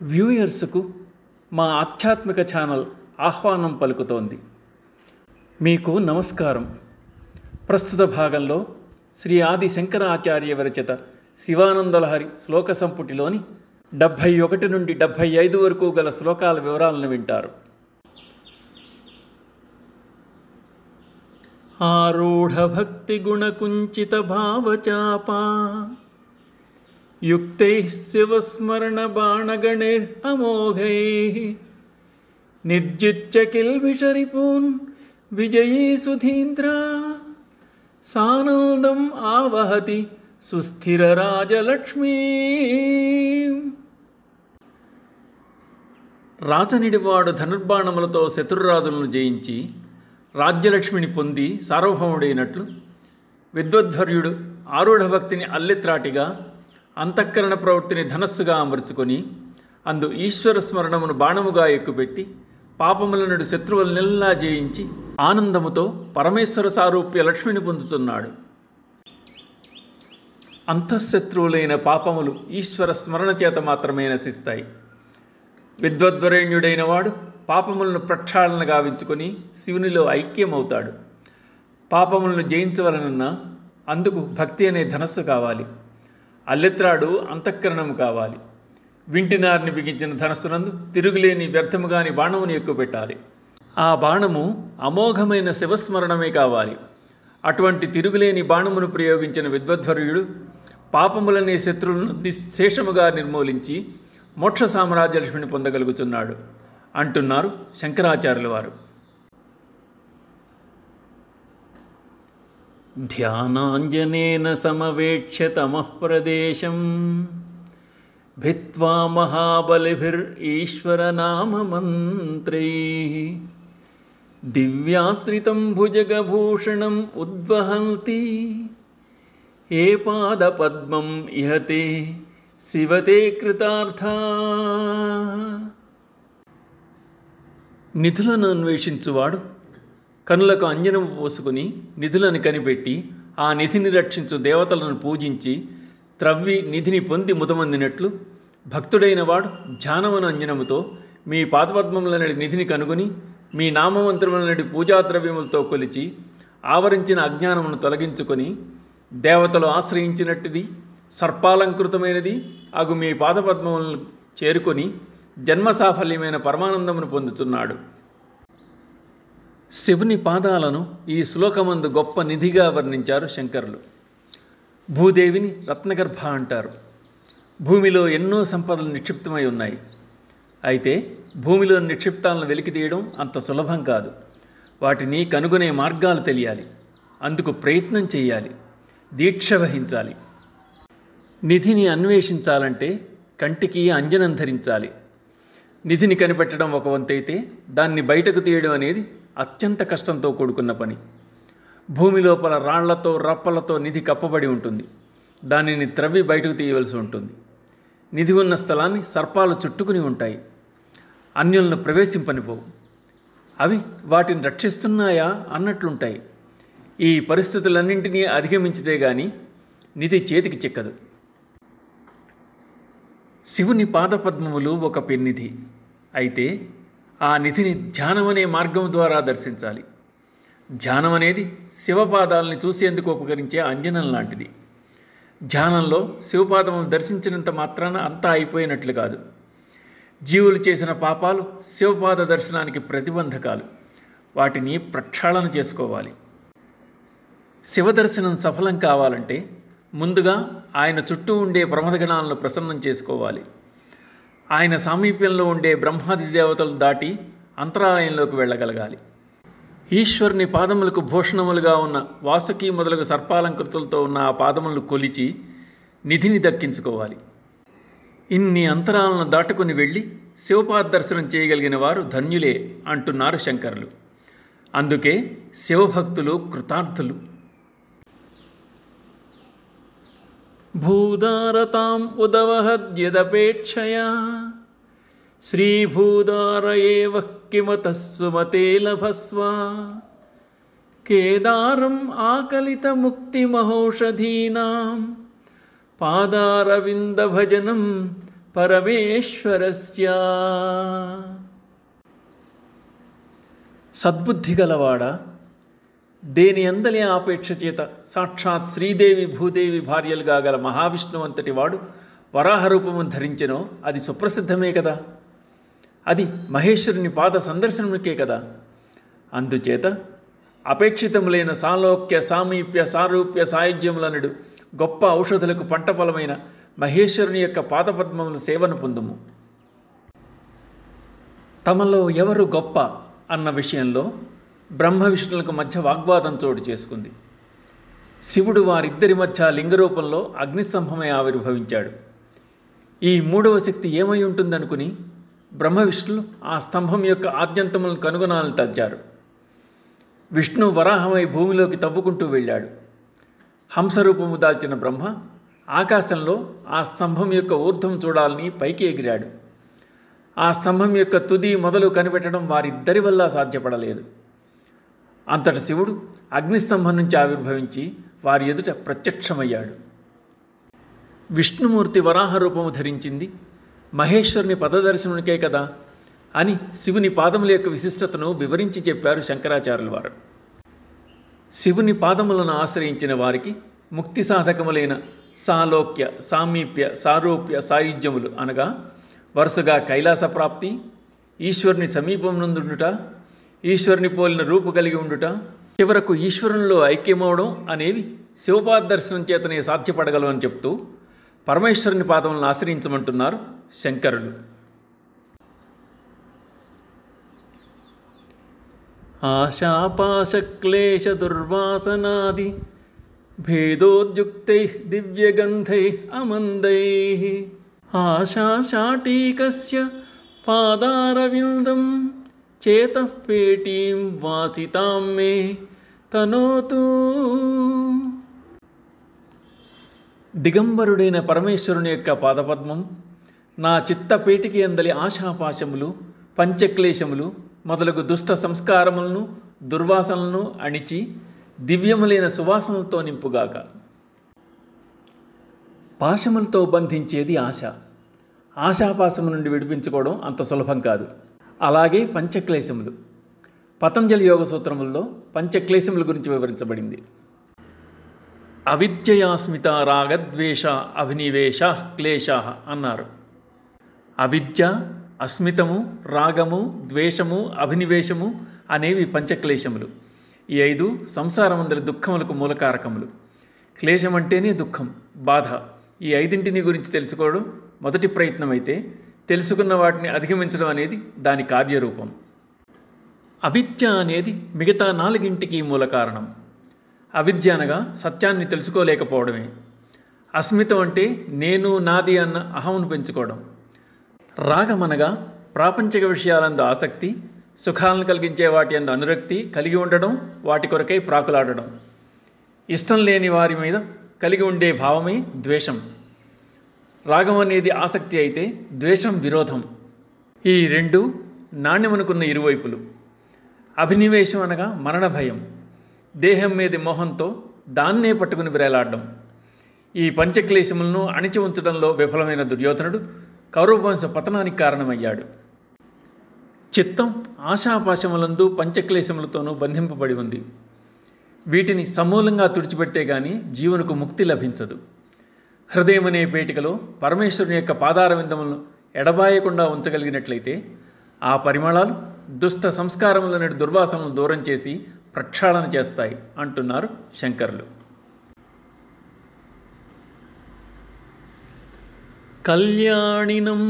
వ్యూయర్స్కు మా ఆధ్యాత్మిక ఛానల్ ఆహ్వానం పలుకుతోంది. మీకు నమస్కారం. ప్రస్తుత భాగంలో శ్రీ ఆది శంకరాచార్య విరచిత శివానందలహరి శ్లోక సంపుటిలోని 71 నుండి 75 వరకు గల శ్లోకాల వివరాలను వింటారు. ఆరూఢ భక్తి గుణకుంచిత భావచాపా యుక్తైః శివస్మరణ బాణగణైర్ అమోఘైః నిర్జిత్య కిల్బిషరిపూన్ విజయీ సుధీంద్ర సానందం ఆవహతి సుస్థిర రాజలక్ష్మీ. రాజనిడివాడు ధనుర్బాణములతో శత్రురాజులను జయించి రాజ్యలక్ష్మిని పొంది సార్వభౌముడైనట్లు విద్వద్వర్యుడు ఆరూఢ భక్తిని అల్లెత్రాటిగా అంతఃకరణ ప్రవృత్తిని ధనస్సుగా అమర్చుకొని అందు ఈశ్వర స్మరణమును బాణముగా ఎక్కుపెట్టి పాపములనుడు శత్రువులనెల్లా జయించి ఆనందముతో పరమేశ్వర సారూప్య లక్ష్మిని పొందుతున్నాడు. అంతఃశత్రువులైన పాపములు ఈశ్వర స్మరణ చేత మాత్రమే నశిస్తాయి. విద్వద్వరేణ్యుడైన వాడు పాపములను ప్రక్షాళన గావించుకొని శివునిలో ఐక్యమవుతాడు. పాపములను జయించవలనన్నా అందుకు భక్తి అనే ధనస్సు కావాలి. అల్లెత్రాడు అంతఃకరణము కావాలి. వింటినారిని బిగించిన ధనస్సునందు తిరుగులేని వ్యర్థముగాని బాణమును ఎక్కుపెట్టాలి. ఆ బాణము అమోఘమైన శివస్మరణమే కావాలి. అటువంటి తిరుగులేని బాణమును ప్రయోగించిన విద్వద్వర్యుడు పాపములనే శత్రువులను నిశ్శేషముగా నిర్మూలించి మోక్ష సామ్రాజ్యలక్ష్మిని పొందగలుగుతున్నాడు అంటున్నారు శంకరాచార్యుల వారు. ధ్యానాంజనేన సమవేక్ష్య తమః ప్రదేశం భిత్వా మహాబలిభిరీశ్వరనామమంత్రైః దివ్యాశ్రితం భుజగభూషణం ఉద్వహంతి ఏ పాదపద్మం ఇహతే శివతే కృతార్థా. నిధులను అన్వేషించువాడు కనులకు అంజనము పోసుకుని నిధులను కనిపెట్టి ఆ నిధిని రక్షించు దేవతలను పూజించి త్రవ్వి నిధిని పొంది ముదమందినట్లు భక్తుడైన వాడు ధ్యానమును అంజనముతో మీ పాదపద్మములనడి నిధిని కనుగొని మీ నామమంత్రములనడి పూజాద్రవ్యములతో కొలిచి ఆవరించిన అజ్ఞానమును తొలగించుకొని దేవతలు ఆశ్రయించినట్టుది సర్పాలంకృతమైనది అగు మీ పాదపద్మములను చేరుకొని జన్మ సాఫల్యమైన పరమానందమును పొందుతున్నాడు. శివుని పాదాలను ఈ శ్లోకమందు గొప్ప నిధిగా వర్ణించారు శంకరులు. భూదేవిని రత్నగర్భ అంటారు. భూమిలో ఎన్నో సంపదలు నిక్షిప్తమై ఉన్నాయి. అయితే భూమిలో నిక్షిప్తాలను వెలికితీయడం అంత సులభం కాదు. వాటిని కనుగొనే మార్గాలు తెలియాలి. అందుకు ప్రయత్నం చేయాలి, దీక్ష వహించాలి. నిధిని అన్వేషించాలంటే కంటికి అంజనం ధరించాలి. నిధిని కనిపెట్టడం ఒక వంతైతే దాన్ని బయటకు తీయడం అనేది అత్యంత కష్టంతో కూడుకున్న పని. భూమి లోపల రాళ్లతో రప్పలతో నిధి కప్పబడి ఉంటుంది. దానిని త్రవ్వి బయటకు తీయవలసి ఉంటుంది. నిధి ఉన్న స్థలాన్ని సర్పాలు చుట్టుకుని ఉంటాయి. అన్యులను ప్రవేశింపనిపోవు. అవి వాటిని రక్షిస్తున్నాయా అన్నట్లుంటాయి. ఈ పరిస్థితులన్నింటినీ అధిగమించితే గాని నిధి చేతికి చిక్కదు. శివుని పాదపద్మములు ఒక పెన్నిధి. అయితే ఆ నిధిని ధ్యానమనే మార్గం ద్వారా దర్శించాలి. ధ్యానం అనేది శివపాదాలని చూసేందుకు ఉపకరించే అంజనం లాంటిది. ధ్యానంలో శివపాదమును దర్శించినంత మాత్రాన అంతా అయిపోయినట్లు కాదు. జీవులు చేసిన పాపాలు శివపాద దర్శనానికి ప్రతిబంధకాలు. వాటిని ప్రక్షాళన చేసుకోవాలి. శివదర్శనం సఫలం కావాలంటే ముందుగా ఆయన చుట్టూ ఉండే ప్రమథగణాలను ప్రసన్నం చేసుకోవాలి. ఆయన సామీప్యంలో ఉండే బ్రహ్మాది దేవతలు దాటి అంతరాలయంలోకి వెళ్ళగలగాలి. ఈశ్వరుని పాదములకు భూషణములుగా ఉన్న వాసుకి మొదలగు సర్పాలంకృతులతో ఉన్న ఆ పాదములను కొలిచి నిధిని దక్కించుకోవాలి. ఇన్ని అంతరాలను దాటుకుని వెళ్ళి శివపాద దర్శనం చేయగలిగిన వారు ధన్యులే అంటున్నారు శంకరులు. అందుకే శివభక్తులు కృతార్థులు. భూదారతాం ఉదవహద్యదపేక్షయా శ్రీభూదార ఏవ కిమతః సుమతే లభస్వ కేదారం ఆకలితముక్తిమహౌషధీనాం పాదారవిందభజనం పరమేశ్వరస్య. సద్బుద్ధి గలవాడా, దేని అందలి ఆపేక్ష చేత సాక్షాత్ శ్రీదేవి భూదేవి భార్యలుగా గల మహావిష్ణువు అంతటి వాడు వరాహ రూపమును ధరించెనో అది సుప్రసిద్ధమే కదా. అది మహేశ్వరుని పాద సందర్శనముకే కదా. అందుచేత అపేక్షితములైన సాలోక్య సామీప్య సారూప్య సాయుధ్యములనడు గొప్ప ఔషధులకు పంటఫలమైన మహేశ్వరుని యొక్క పాదపద్మముల సేవను పొందుము. తమలో ఎవరు గొప్ప అన్న విషయంలో బ్రహ్మ విష్ణులకు మధ్య వాగ్వాదం చోటు చేసుకుంది. శివుడు వారిద్దరి మధ్య లింగరూపంలో అగ్నిస్తంభమై ఆవిర్భవించాడు. ఈ మూడవ శక్తి ఏమై ఉంటుందనుకుని బ్రహ్మ విష్ణులు ఆ స్తంభం యొక్క ఆద్యంతములను కనుగొనాలని తచ్చారు. విష్ణు వరాహమై భూమిలోకి తవ్వుకుంటూ వెళ్ళాడు. హంసరూపము దాల్చిన బ్రహ్మ ఆకాశంలో ఆ స్తంభం యొక్క ఊర్ధ్వం చూడాలని పైకి ఎగిరాడు. ఆ స్తంభం యొక్క తుది మొదలు కనిపెట్టడం వారిద్దరి వల్ల సాధ్యపడలేదు. అంతట శివుడు అగ్నిస్తంభం నుంచి ఆవిర్భవించి వారి ఎదుట ప్రత్యక్షమయ్యాడు. విష్ణుమూర్తి వరాహ రూపము ధరించింది మహేశ్వరుని పదదర్శనునికే కదా అని శివుని పాదముల యొక్క విశిష్టతను వివరించి చెప్పారు శంకరాచార్యుల వారు. శివుని పాదములను ఆశ్రయించిన వారికి ముక్తి సాధకములైన సాలోక్య సామీప్య సారూప్య సాయుధ్యములు అనగా వరుసగా కైలాస ప్రాప్తి, ఈశ్వరుని సమీపం నుండుట, ఈశ్వరుని పోలిన రూపు కలిగి ఉండుట, చివరకు ఈశ్వరునిలో ఐక్యమవడం అనేవి శివపాద దర్శనం చేతనే సాధ్యపడగలవని చెప్తూ పరమేశ్వరుని పాదములను ఆశ్రయించమంటున్నారు శంకరులు. ఆశాపాశక్లేశ దుర్వాసనాది భేదోద్యుక్తై దివ్యగంధై అమందై ఆశాశాటీకస్య పాదారవిందం చేతః పేటీం వాసితాం మే తనోతు. దిగంబరుడైన పరమేశ్వరుని యొక్క పాదపద్మం నా చిత్తపేటికి అందలి ఆశాపాశములు పంచక్లేశములు మొదలగు దుష్ట సంస్కారములను దుర్వాసనలను అణిచి దివ్యములైన సువాసనలతో నింపుగాక. పాశములతో బంధించేది ఆశ. ఆశాపాశము నుండి విడిపించుకోవడం అంత సులభం కాదు. అలాగే పంచక్లేశములు. పతంజలి యోగ సూత్రముల్లో పంచక్లేశముల గురించి వివరించబడింది. అవిద్యయాస్మిత రాగద్వేష అభినివేశ క్లేశ అన్నారు. అవిద్య, అస్మితము, రాగము, ద్వేషము, అభినివేశము అనేవి పంచక్లేశములు. ఈ 5 సంసారమందరి దుఃఖములకు మూలకారకములు. క్లేశం అంటేనే దుఃఖం, బాధ. ఈ 5 గురించి తెలుసుకోవడం మొదటి ప్రయత్నం అయితే, తెలుసుకున్న వాటిని అధిగమించడం అనేది దాని కార్యరూపం. అవిద్య అనేది మిగతా 4 మూల కారణం. అవిద్య అనగా సత్యాన్ని తెలుసుకోలేకపోవడమే. అస్మితం అంటే నేను నాది అన్న అహమును పెంచుకోవడం. రాగమనగా ప్రాపంచిక విషయాలందు ఆసక్తి, సుఖాలను కలిగించే వాటి అందు అనురక్తి కలిగి ఉండడం, వాటి కొరకై ప్రాకులాడడం. ఇష్టం లేని వారి మీద కలిగి ఉండే భావమే ద్వేషం. రాగం అనేది ఆసక్తి అయితే ద్వేషం విరోధం. ఈ 2 నాణ్యమనుకున్న ఇరువైపులు. అభినివేశం అనగా మరణ భయం, దేహం మీది మోహంతో దాన్నే పట్టుకుని విరేలాడడం. ఈ పంచక్లేశములను అణిచి ఉంచడంలో విఫలమైన దుర్యోధనుడు కౌరవవంశ పతనానికి కారణమయ్యాడు. చిత్తం ఆశాపాశములందు పంచక్లేశములతోనూ బంధింపబడి ఉంది. వీటిని సమూలంగా తుడిచిపెడితే గాని జీవునకు ముక్తి లభించదు. హృదయం అనే పేటికలో పరమేశ్వరుని యొక్క పాదారవిందములను ఎడబాయకుండా ఉంచగలిగినట్లయితే ఆ పరిమళాలు దుష్ట సంస్కారములనే దుర్వాసనలను దూరం చేసి ప్రక్షాళన చేస్తాయి అంటున్నారు శంకరులు. కళ్యాణినం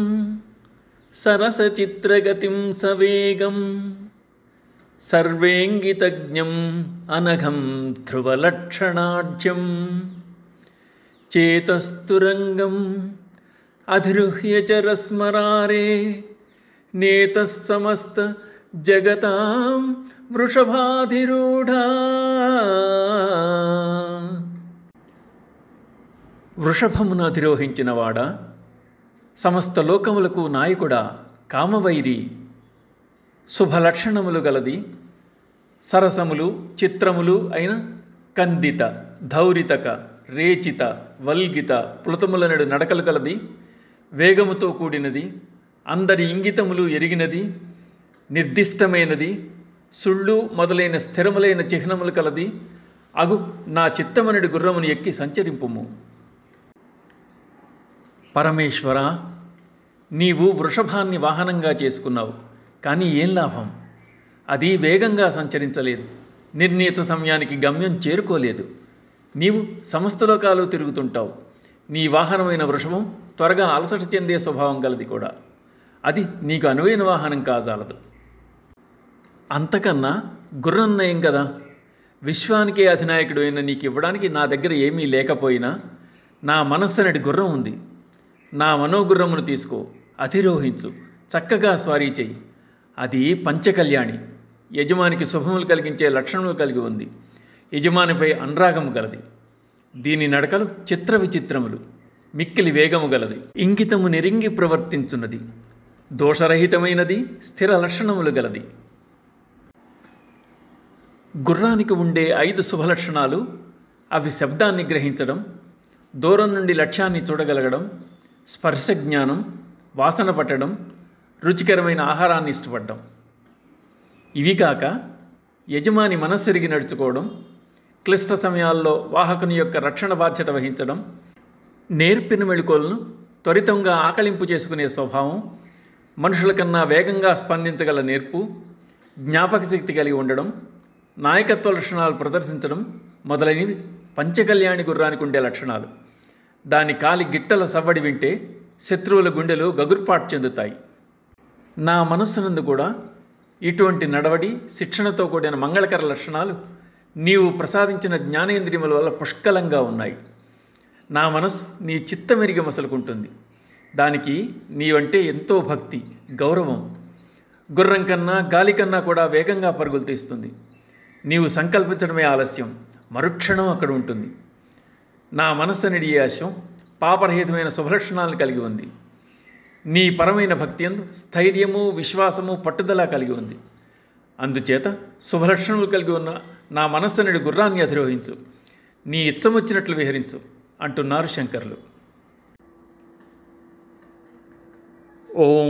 సరసచిత్రగతిం సవేగం సర్వేంగితజ్ఞం అనఘం ధ్రువలక్షణాఢ్యం చేతస్తురంగం అధిరుహ్య చరస్మరారే నేతః సమస్త జగతాం వృషభాధిరూఢా. వృషభమును అధిరోహించినవాడా, సమస్త లోకములకు నాయకుడా, కామవైరి, శుభలక్షణములు గలది, సరసములు చిత్రములు అయిన కందిత, ధౌరితక, రేచిత, వల్గిత, ప్లుతములనడు నడకలు కలది, వేగముతో కూడినది, అందరి ఇంగితములు ఎరిగినది, నిర్దిష్టమైనది, సుళ్ళు మొదలైన స్థిరములైన చిహ్నములు కలది అగు నా చిత్తమనుడి గుర్రమును ఎక్కి సంచరింపుము. పరమేశ్వర, నీవు వృషభాన్ని వాహనంగా చేసుకున్నావు, కానీ ఏం లాభం? అది వేగంగా సంచరించలేదు, నిర్ణీత సమయానికి గమ్యం చేరుకోలేదు. నీవు సమస్త లోకాలు తిరుగుతుంటావు. నీ వాహనమైన వృషభం త్వరగా అలసట చెందే స్వభావం గలది కూడా. అది నీకు అనువైన వాహనం కాజాలదు. అంతకన్నా గుర్రం నయం కదా. విశ్వానికే అధినాయకుడు అయిన నీకు ఇవ్వడానికి నా దగ్గర ఏమీ లేకపోయినా నా మనస్సునటి గుర్రం ఉంది. నా మనోగుర్రమును తీసుకో, అధిరోహించు, చక్కగా స్వారీ చెయ్యి. అది పంచకళ్యాణి, యజమానికి శుభములు కలిగించే లక్షణములు కలిగి ఉంది. యజమానిపై అనురాగము గలది. దీని నడకలు చిత్ర విచిత్రములు, మిక్కిలి వేగము గలది, ఇంగితము నెరింగి ప్రవర్తించున్నది, దోషరహితమైనది, స్థిర లక్షణములు గలది. గుర్రానికి ఉండే 5 శుభలక్షణాలు అవి శబ్దాన్ని గ్రహించడం, దూరం నుండి లక్ష్యాన్ని చూడగలగడం, స్పర్శ జ్ఞానం, వాసన పట్టడం, రుచికరమైన ఆహారాన్ని ఇష్టపడడం. ఇవి కాక యజమాని మనస్సెరిగి నడుచుకోవడం, క్లిష్ట సమయాల్లో వాహకుని యొక్క రక్షణ బాధ్యత వహించడం, నేర్పిన మెళుకువలను త్వరితంగా ఆకళింపు చేసుకునే స్వభావం, మనుషుల కన్నా వేగంగా స్పందించగల నేర్పు, జ్ఞాపక శక్తి కలిగి ఉండడం, నాయకత్వ లక్షణాలు ప్రదర్శించడం మొదలైనవి పంచకళ్యాణి గుర్రానికి ఉండే లక్షణాలు. దాని కాలి గిట్టల సవ్వడి వింటే శత్రువుల గుండెలు గగుర్పాటు చెందుతాయి. నా మనస్సునందు కూడా ఇటువంటి నడవడి, శిక్షణతో కూడిన మంగళకర లక్షణాలు నీవు ప్రసాదించిన జ్ఞానేంద్రియముల వల్ల పుష్కలంగా ఉన్నాయి. నా మనస్సు నీ చిత్తమెరిగి మసలుకుంటుంది. దానికి నీవంటే ఎంతో భక్తి, గౌరవం. గుర్రం కన్నా గాలి కన్నా కూడా వేగంగా పరుగులు తీస్తుంది. నీవు సంకల్పించడమే ఆలస్యం, మరుక్షణం అక్కడ ఉంటుంది. నా మనస్సు నిడి ఆశయం పాపరహితమైన శుభలక్షణాలను కలిగి ఉంది. నీ పరమైన భక్తి యందు స్థైర్యము, విశ్వాసము, పట్టుదల కలిగి ఉంది. అందుచేత శుభలక్షణములు కలిగి ఉన్న నా మనస్సు నిడి గుర్రాన్ని అధిరోహించు, నీ ఇచ్చమొచ్చినట్లు విహరించు అంటున్నారు శంకరులు. ఓం